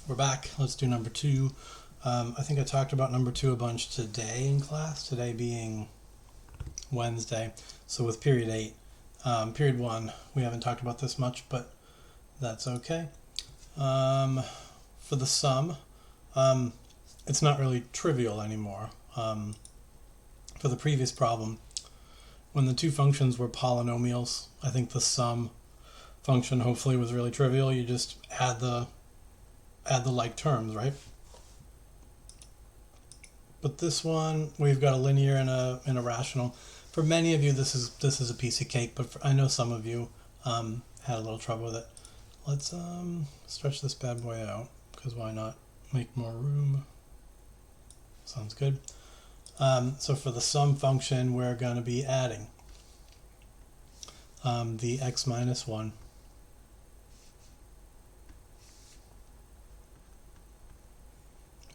We're back. Let's do number 2. I think I talked about number 2 a bunch today in class, today being Wednesday. So with period 8, period 1, we haven't talked about this much, but that's okay. For the sum, it's not really trivial anymore. For the previous problem, when the two functions were polynomials, I think the sum function hopefully was really trivial. You just add the like terms, right? But this one, we've got a linear and a rational. For many of you, this is a piece of cake, but I know some of you had a little trouble with it. Let's stretch this bad boy out, because why not? Make more room. Sounds good. So for the sum function, we're going to be adding the x minus 1.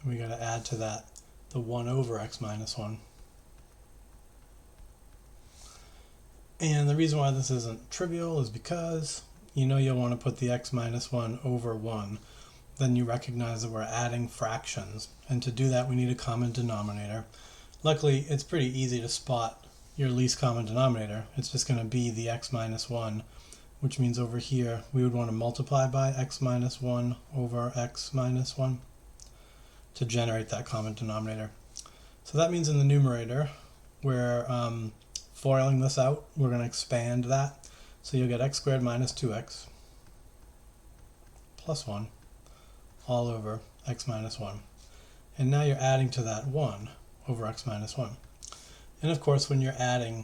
We got to add to that the 1 over x minus 1. And the reason why this isn't trivial is because you know you'll want to put the x minus 1 over 1. Then you recognize that we're adding fractions. And to do that, we need a common denominator. Luckily, it's pretty easy to spot your least common denominator. It's just going to be the x minus 1, which means over here we would want to multiply by x minus 1 over x minus 1 to generate that common denominator. So that means in the numerator, we're foiling this out. We're going to expand that. So you'll get x squared minus 2x plus 1 all over x minus 1. And now you're adding to that 1 over x minus 1. And of course, when you're adding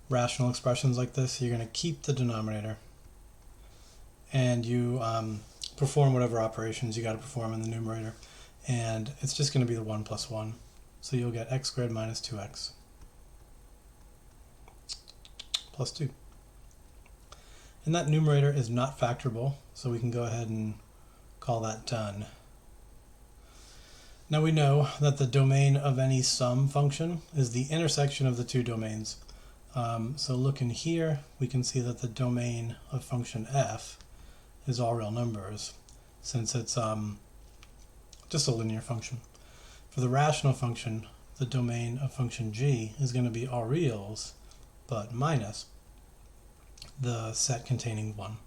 rational expressions like this, you're going to keep the denominator and you perform whatever operations you got to perform in the numerator, and it's just going to be the 1 plus 1. So you'll get x squared minus 2x plus 2. And that numerator is not factorable, so we can go ahead and call that done. Now we know that the domain of any sum function is the intersection of the two domains. So look in here, we can see that the domain of function f is all real numbers, since it's just a linear function. For the rational function, the domain of function g is going to be all reals, but minus the set containing 1.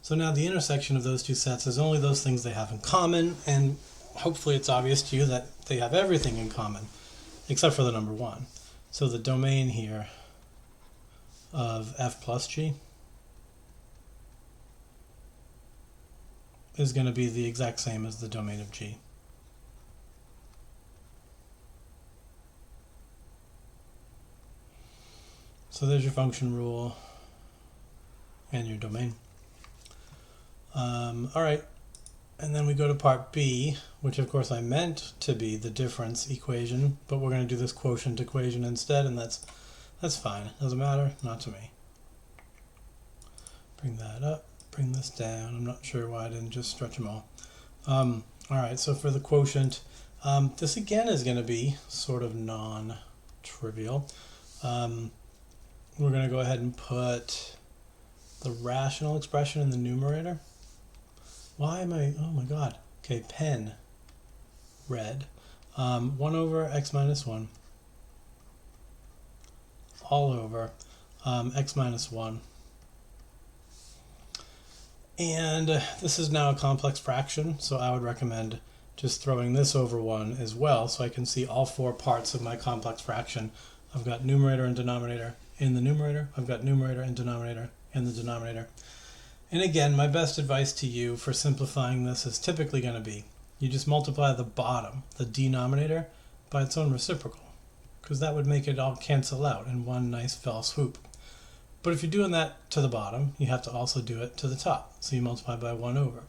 So now the intersection of those two sets is only those things they have in common, and hopefully it's obvious to you that they have everything in common, except for the number 1. So the domain here of f plus g is going to be the exact same as the domain of g. So there's your function rule and your domain. All right, and then we go to part B, which of course I meant to be the difference equation, but we're going to do this quotient equation instead, and that's fine. Doesn't matter, not to me. Bring that up, bring this down. I'm not sure why I didn't just stretch them all. All right, so for the quotient, this again is going to be sort of non-trivial. We're going to go ahead and put the rational expression in the numerator. Why am I, oh my god, okay, pen, red, 1 over x minus 1, all over x minus 1. And this is now a complex fraction, so I would recommend just throwing this over 1 as well, so I can see all 4 parts of my complex fraction. I've got numerator and denominator in the numerator, I've got numerator and denominator in the denominator. And again, my best advice to you for simplifying this is typically going to be, you just multiply the bottom, the denominator, by its own reciprocal, because that would make it all cancel out in one nice fell swoop. But if you're doing that to the bottom, you have to also do it to the top. So you multiply by 1 over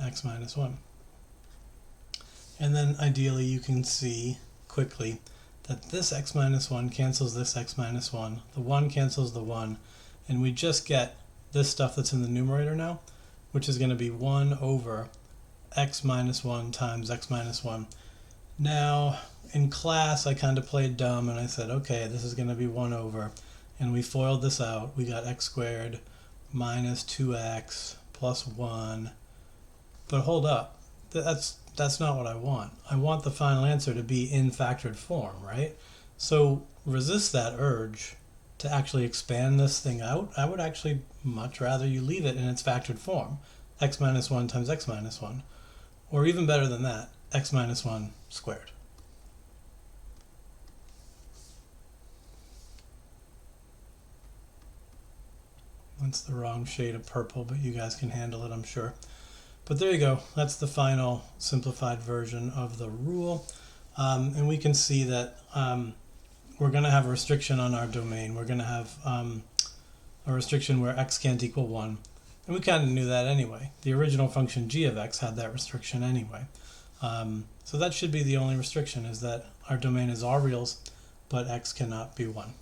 x minus 1. And then ideally you can see quickly that this x minus 1 cancels this x minus 1, the 1 cancels the 1, and we just get this stuff that's in the numerator now, which is going to be 1 over x minus 1 times x minus 1. Now, in class, I kind of played dumb and I said, okay, this is going to be 1 over, and we foiled this out. We got x squared minus 2x plus 1. But hold up, that's not what I want. I want the final answer to be in factored form, right? So resist that urge to actually expand this thing out. I would actually much rather you leave it in its factored form, x minus 1 times x minus 1. Or even better than that, x minus 1 squared. That's the wrong shade of purple, but you guys can handle it, I'm sure. But there you go. That's the final simplified version of the rule. And we can see that we're going to have a restriction on our domain. We're going to have a restriction where x can't equal 1. And we kind of knew that anyway. The original function g of x had that restriction anyway. So that should be the only restriction, is that our domain is all reals, but x cannot be 1.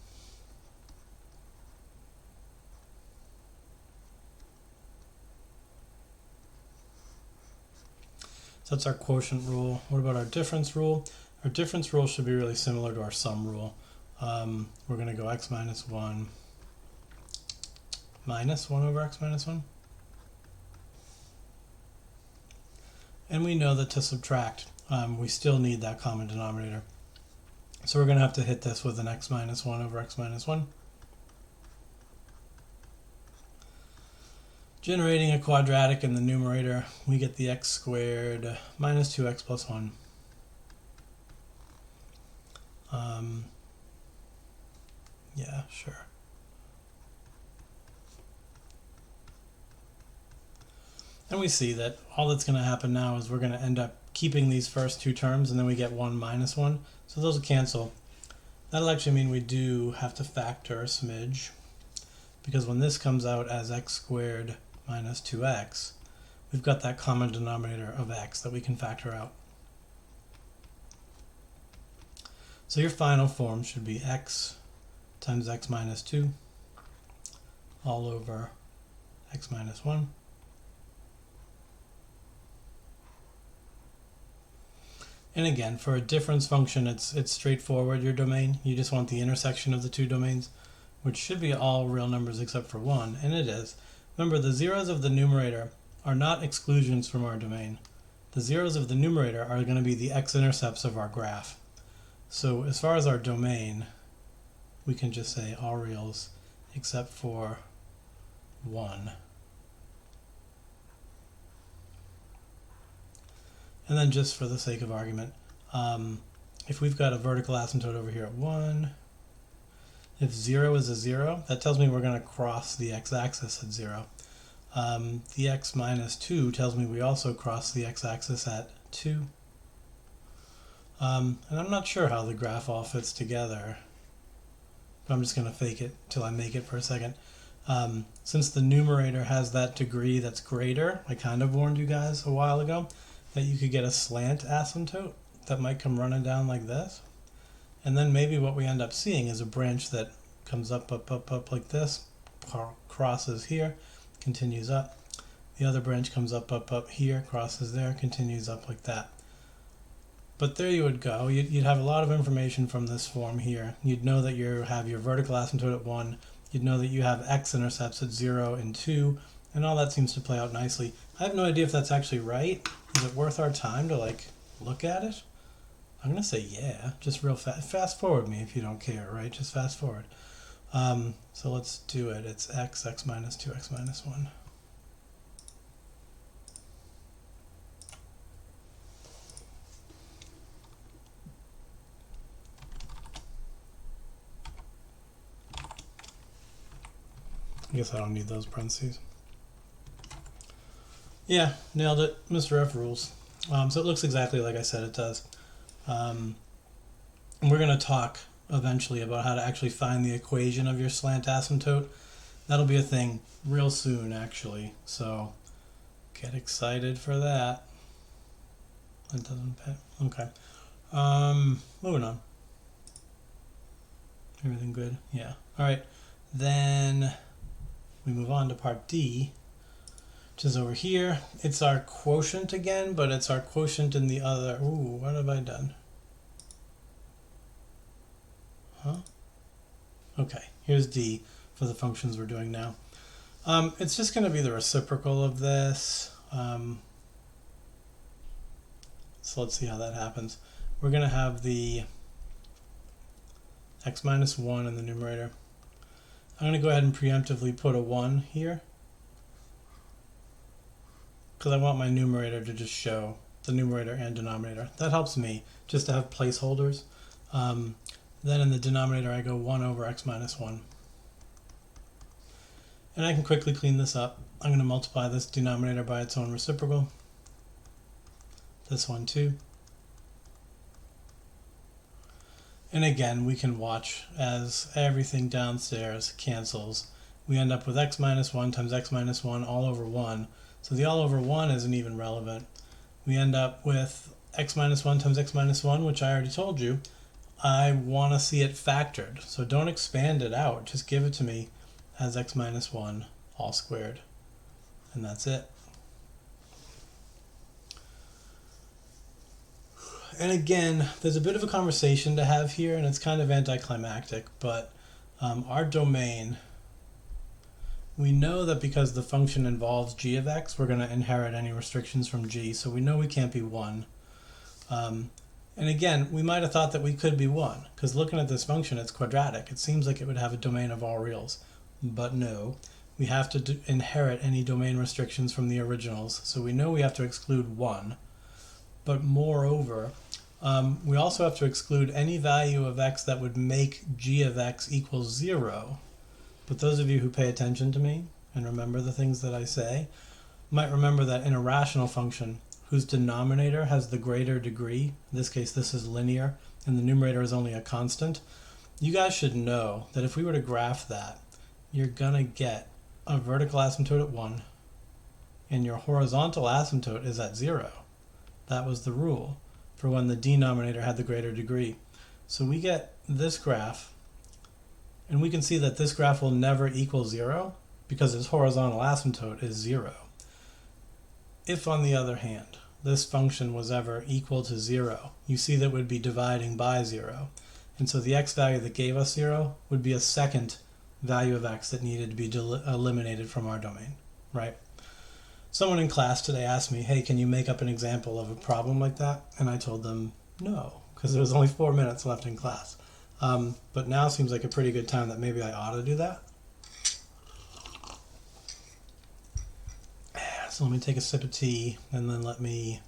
So that's our quotient rule. What about our difference rule? Our difference rule should be really similar to our sum rule. We're going to go x minus 1 minus 1 over x minus 1. And we know that to subtract, we still need that common denominator. So we're going to have to hit this with an x minus 1 over x minus 1. Generating a quadratic in the numerator, we get the x squared minus 2x plus 1. Yeah, sure. And we see that all that's going to happen now is we're going to end up keeping these first two terms, and then we get 1 minus 1. So those will cancel. That'll actually mean we do have to factor a smidge, because when this comes out as x squared minus 2x, we've got that common denominator of x that we can factor out. So your final form should be x times x minus 2 all over x minus 1. And again, for a difference function, it's straightforward, your domain. You just want the intersection of the two domains, which should be all real numbers except for 1, and it is. Remember, the zeros of the numerator are not exclusions from our domain. The zeros of the numerator are going to be the x-intercepts of our graph. So as far as our domain, we can just say all reals except for 1. And then just for the sake of argument, if we've got a vertical asymptote over here at 1, if 0 is a 0, that tells me we're going to cross the x-axis at 0. The x minus 2 tells me we also cross the x-axis at 2. And I'm not sure how the graph all fits together, but I'm just going to fake it till I make it for a second. Since the numerator has that degree that's greater, I kind of warned you guys a while ago that you could get a slant asymptote that might come running down like this. And then maybe what we end up seeing is a branch that comes up like this, crosses here, continues up. The other branch comes up here, crosses there, continues up like that. But there you would go. You'd have a lot of information from this form here. You'd know that you have your vertical asymptote at 1. You'd know that you have x-intercepts at 0 and 2, and all that seems to play out nicely. I have no idea if that's actually right. Is it worth our time to look at it? I'm going to say yeah, just real fast. Fast forward me if you don't care, right? Just fast forward. So let's do it. It's x minus 2, x minus 1. I guess I don't need those parentheses. Yeah, nailed it. Mr. F rules. So it looks exactly like I said it does. And we're going to talk eventually about how to actually find the equation of your slant asymptote. That'll be a thing real soon, actually. So get excited for that. That doesn't fit. Okay. Moving on. Everything good? Yeah. All right. Then we move on to part D, which is over here. It's our quotient again, but it's our quotient in the other. Ooh, what have I done? Huh? Okay, here's D for the functions we're doing now. It's just going to be the reciprocal of this. So let's see how that happens. We're going to have the x minus 1 in the numerator. I'm going to go ahead and preemptively put a 1 here because I want my numerator to just show the numerator and denominator. That helps me just to have placeholders. Then in the denominator I go 1 over x minus 1. And I can quickly clean this up. I'm going to multiply this denominator by its own reciprocal. This one too. And again, we can watch as everything downstairs cancels. We end up with x minus 1 times x minus 1 all over 1. So the all over 1 isn't even relevant. We end up with x minus 1 times x minus 1, which I already told you. I want to see it factored. So don't expand it out. Just give it to me as x minus 1 all squared. And that's it. And again, there's a bit of a conversation to have here, and it's kind of anticlimactic, but our domain, we know that because the function involves g of x, we're going to inherit any restrictions from g, so we know we can't be 1. And again, we might have thought that we could be 1, because looking at this function, it's quadratic. It seems like it would have a domain of all reals, but no. We have to inherit any domain restrictions from the originals, so we know we have to exclude 1. But moreover, we also have to exclude any value of x that would make g of x equal 0. But those of you who pay attention to me and remember the things that I say might remember that in a rational function whose denominator has the greater degree, in this case this is linear, and the numerator is only a constant, you guys should know that if we were to graph that, you're going to get a vertical asymptote at 1, and your horizontal asymptote is at 0. That was the rule for when the denominator had the greater degree. So we get this graph, and we can see that this graph will never equal 0 because its horizontal asymptote is 0. If, on the other hand, this function was ever equal to 0, you see that it would be dividing by 0. And so the x value that gave us 0 would be a second value of x that needed to be eliminated from our domain, right? Someone in class today asked me, hey, can you make up an example of a problem like that? And I told them no, because there was only 4 minutes left in class. But now seems like a pretty good time that maybe I ought to do that. So let me take a sip of tea and then let me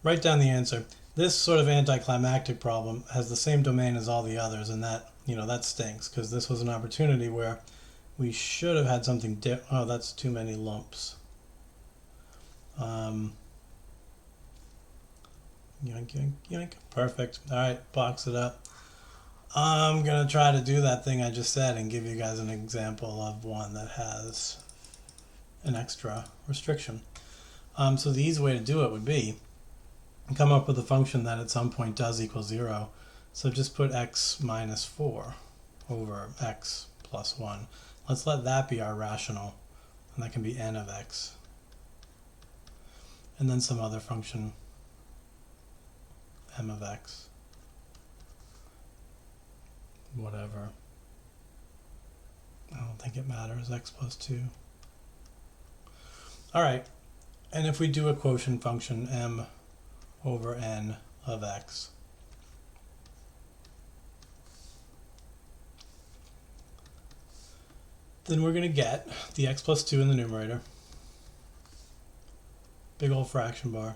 write down the answer. This sort of anticlimactic problem has the same domain as all the others, and that, that stinks, because this was an opportunity where we should have had something oh, that's too many lumps. Yoink, yoink, yoink. Perfect. All right, box it up. I'm going to try to do that thing I just said and give you guys an example of one that has an extra restriction. So the easy way to do it would be come up with a function that at some point does equal 0. So just put x minus 4 over x plus 1. Let's let that be our rational, and that can be n of x. And then some other function, m of x, whatever. I don't think it matters, x plus 2. All right, and if we do a quotient function, m over n of x, then we're going to get the x plus 2 in the numerator, big old fraction bar.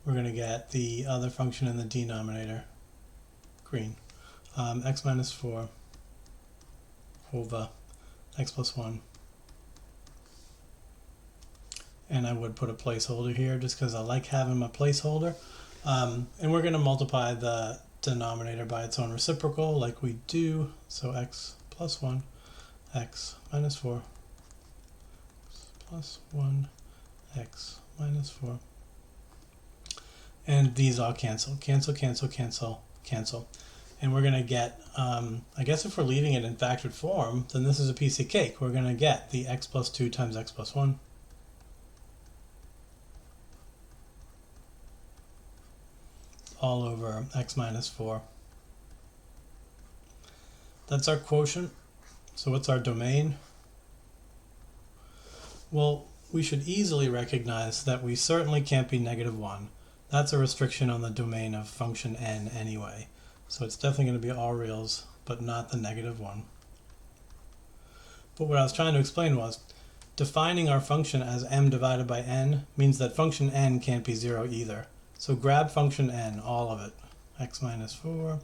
We're going to get the other function in the denominator, green, x minus 4 over x plus 1. And I would put a placeholder here just because I like having my placeholder. And we're going to multiply the denominator by its own reciprocal like we do. So x plus 1, x minus 4, x plus 1, x minus 4. And these all cancel. Cancel, cancel, cancel, cancel. And we're going to get, I guess if we're leaving it in factored form, then this is a piece of cake. We're going to get the x plus 2 times x plus 1. All over x minus 4. That's our quotient. So what's our domain? Well, we should easily recognize that we certainly can't be -1. That's a restriction on the domain of function n anyway. So it's definitely going to be all reals, but not the -1. But what I was trying to explain was, defining our function as m divided by n means that function n can't be 0 either. So grab function n, all of it, x minus 4,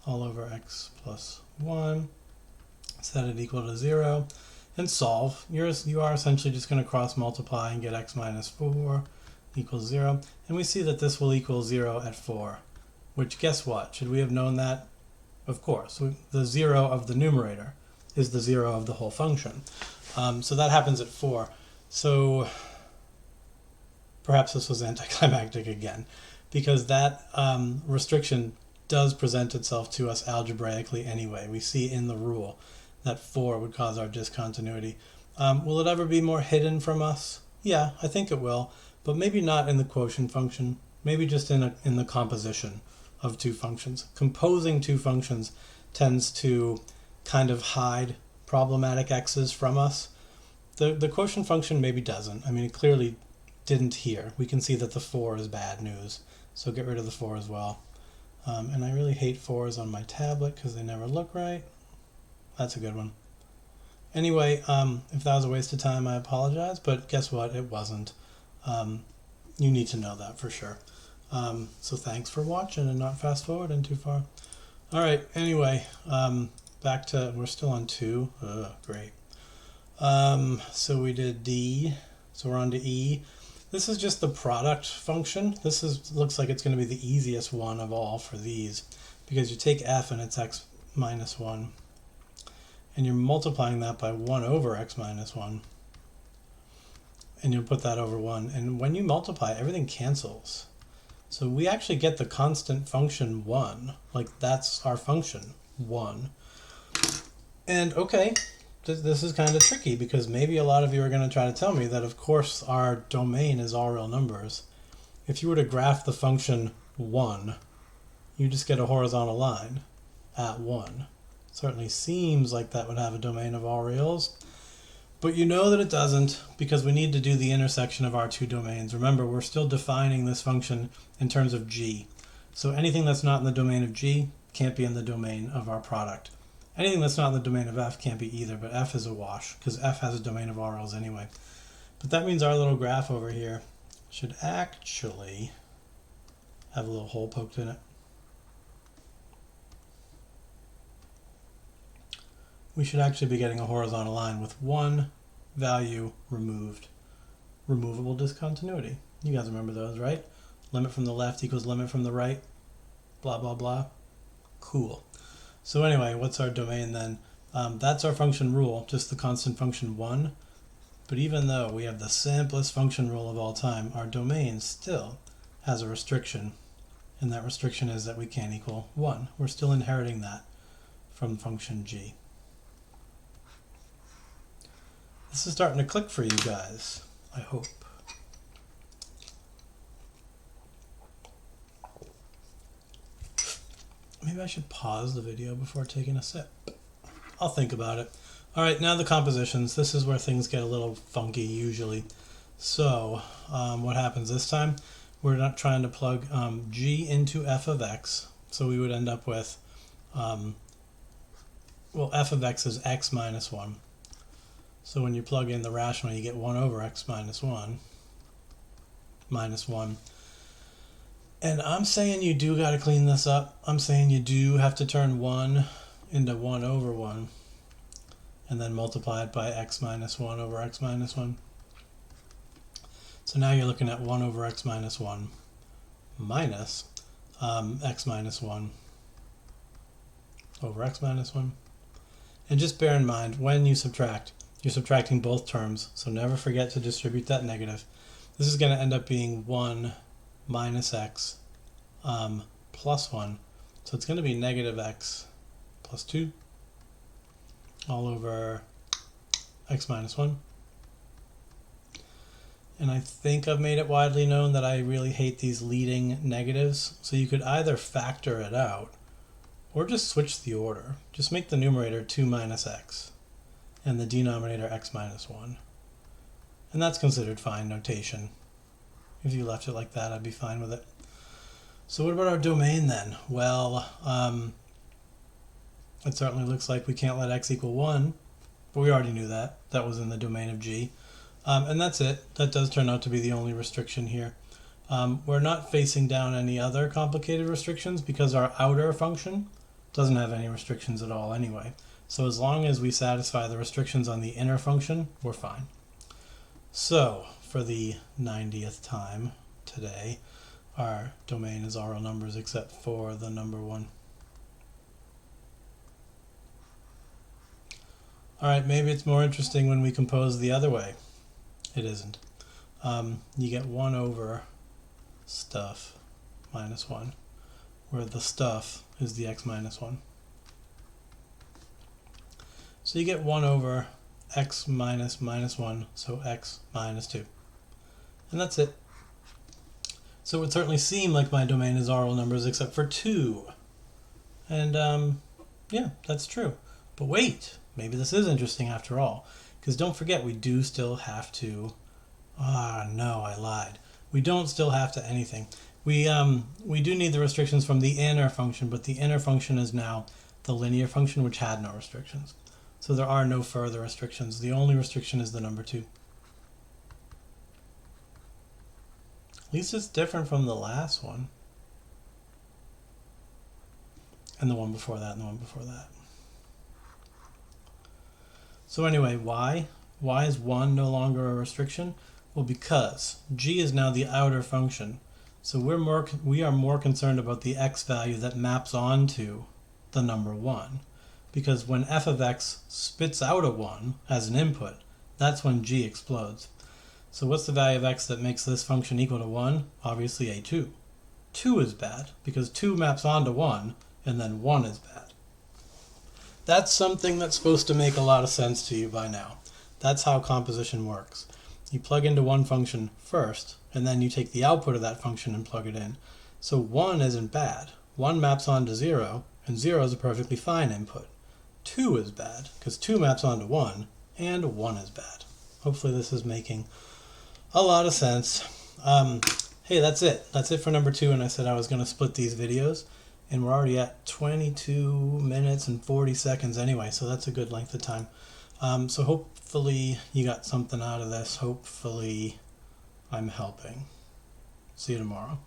all over x plus 1, set it equal to 0, and solve. You are essentially just going to cross multiply and get x minus 4 equals 0. And we see that this will equal 0 at 4, which, guess what? Should we have known that? Of course. The 0 of the numerator is the 0 of the whole function. So that happens at 4. So perhaps this was anticlimactic again, because that restriction does present itself to us algebraically anyway. We see in the rule that 4 would cause our discontinuity. Will it ever be more hidden from us? Yeah, I think it will, but maybe not in the quotient function. Maybe just in the composition of two functions. Composing two functions tends to kind of hide problematic x's from us. The quotient function maybe doesn't. I mean, it clearly didn't here. We can see that the 4 is bad news, so get rid of the 4 as well. And I really hate 4s on my tablet because they never look right. That's a good one. Anyway, if that was a waste of time, I apologize, but guess what? It wasn't. You need to know that for sure. So thanks for watching and not fast forwarding too far. All right, anyway, back to, we're still on 2. Great. So we did D, so we're on to E. This is just the product function. This looks like it's going to be the easiest one of all for these, because you take f and it's x minus 1, and you're multiplying that by 1 over x minus 1, and you'll put that over 1, and when you multiply, everything cancels. So we actually get the constant function 1, like that's our function, 1. And okay, this is kind of tricky, because maybe a lot of you are going to try to tell me that of course our domain is all real numbers. If you were to graph the function 1, you just get a horizontal line at 1. Certainly seems like that would have a domain of all reals, but you know that it doesn't, because we need to do the intersection of our two domains. Remember, we're still defining this function in terms of g. So anything that's not in the domain of g can't be in the domain of our product. Anything that's not in the domain of f can't be either, but f is a wash, because f has a domain of all reals anyway. But that means our little graph over here should actually have a little hole poked in it. We should actually be getting a horizontal line with one value removed. Removable discontinuity. You guys remember those, right? Limit from the left equals limit from the right. Blah, blah, blah. Cool. So anyway, what's our domain then? That's our function rule, just the constant function 1. But even though we have the simplest function rule of all time, our domain still has a restriction. And that restriction is that we can't equal 1. We're still inheriting that from function g. This is starting to click for you guys, I hope. Maybe I should pause the video before taking a sip. I'll think about it. All right, now the compositions. This is where things get a little funky usually. So what happens this time? We're not trying to plug g into f of x. So we would end up with, well, f of x is x minus 1. So when you plug in the rational, you get 1 over x minus 1, minus 1. And I'm saying you do got to clean this up. I'm saying you do have to turn 1 into 1 over 1, and then multiply it by x minus 1 over x minus 1. So now you're looking at 1 over x minus 1 minus x minus 1 over x minus 1. And just bear in mind, when you subtract, you're subtracting both terms, so never forget to distribute that negative. This is going to end up being 1 minus x plus 1. So it's going to be negative x plus 2 all over x minus 1. And I think I've made it widely known that I really hate these leading negatives. So you could either factor it out or just switch the order. Just make the numerator 2 minus x and the denominator x minus 1. And that's considered fine notation. If you left it like that, I'd be fine with it. So what about our domain then? Well, it certainly looks like we can't let x equal 1, but we already knew that. That was in the domain of G. And that's it. That does turn out to be the only restriction here. We're not facing down any other complicated restrictions because our outer function doesn't have any restrictions at all anyway. So as long as we satisfy the restrictions on the inner function, we're fine. So for the 90th time today, our domain is all real numbers except for the number 1. Alright, maybe it's more interesting when we compose the other way. It isn't. You get 1 over stuff minus 1, where the stuff is the x minus 1. So you get 1 over x minus minus 1, so x minus 2. And that's it. So it would certainly seem like my domain is all real numbers except for 2. And yeah, that's true. But wait, maybe this is interesting after all. Because don't forget, we do still have to... no, I lied. We don't still have to anything. We do need the restrictions from the inner function, but the inner function is now the linear function, which had no restrictions. So there are no further restrictions. The only restriction is the number 2. At least it's different from the last one. And the one before that, and the one before that. So anyway, why? Why is 1 no longer a restriction? Well, because g is now the outer function. So we are more concerned about the x value that maps onto the number 1. Because when f of x spits out a 1 as an input, that's when g explodes. So what's the value of x that makes this function equal to 1? Obviously a 2. 2 is bad, because 2 maps onto 1, and then 1 is bad. That's something that's supposed to make a lot of sense to you by now. That's how composition works. You plug into one function first, and then you take the output of that function and plug it in. So 1 isn't bad. 1 maps onto 0, and 0 is a perfectly fine input. 2 is bad, because 2 maps onto 1, and 1 is bad. Hopefully this is making a lot of sense. Hey, that's it. That's it for number 2, and I said I was going to split these videos, and we're already at 22 minutes and 40 seconds anyway, so that's a good length of time. So hopefully you got something out of this. Hopefully I'm helping. See you tomorrow.